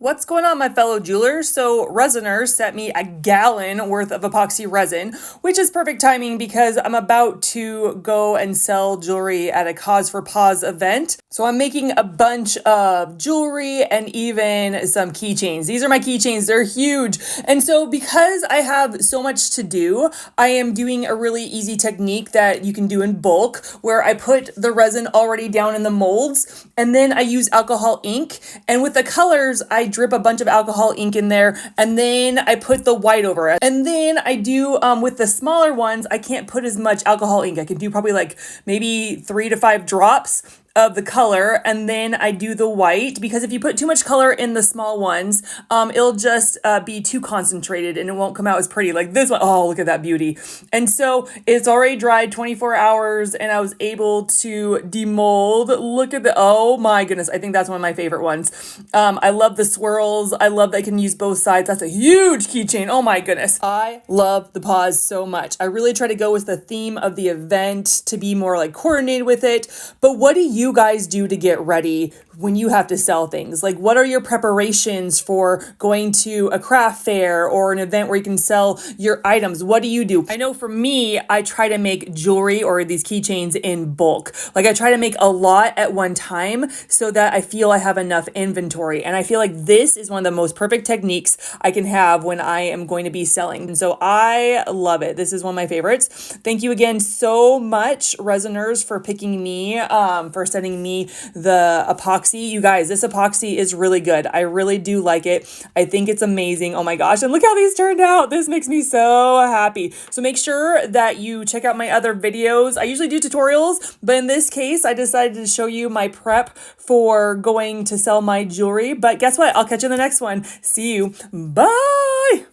What's going on, my fellow jewelers? So resiners sent me a gallon worth of epoxy resin, which is perfect timing because I'm about to go and sell jewelry at a Cause for Pause event. So I'm making a bunch of jewelry and even some keychains. These are my keychains, they're huge. And so because I have so much to do, I am doing a really easy technique that you can do in bulk where I put the resin already down in the molds and then I use alcohol ink. And with the colors, I drip a bunch of alcohol ink in there and then I put the white over it. And then I do, with the smaller ones, I can't put as much alcohol ink. I can do probably like maybe 3 to 5 drops of the color, and then I do the white, because if you put too much color in the small ones, it'll just be too concentrated and it won't come out as pretty like this one. Oh, look at that beauty. And so it's already dried 24 hours and I was able to demold. Look at the, oh my goodness, I think that's one of my favorite ones. I love the swirls. I love that I can use both sides. That's a huge keychain. Oh my goodness. I love the pause so much. I really try to go with the theme of the event to be more like coordinated with it. But what do you guys do to get ready when you have to sell things? Like, what are your preparations for going to a craft fair or an event where you can sell your items? What do you do? I know for me, I try to make jewelry or these keychains in bulk. Like, I try to make a lot at one time so that I feel I have enough inventory. And I feel like this is one of the most perfect techniques I can have when I am going to be selling. And so I love it. This is one of my favorites. Thank you again so much, resiners, for picking me, for sending me the epoxy. You guys, this epoxy is really good. I really do like it. I think it's amazing. Oh my gosh. And look how these turned out. This makes me so happy. So make sure that you check out my other videos. I usually do tutorials, but in this case, I decided to show you my prep for going to sell my jewelry. But guess what? I'll catch you in the next one. See you. Bye.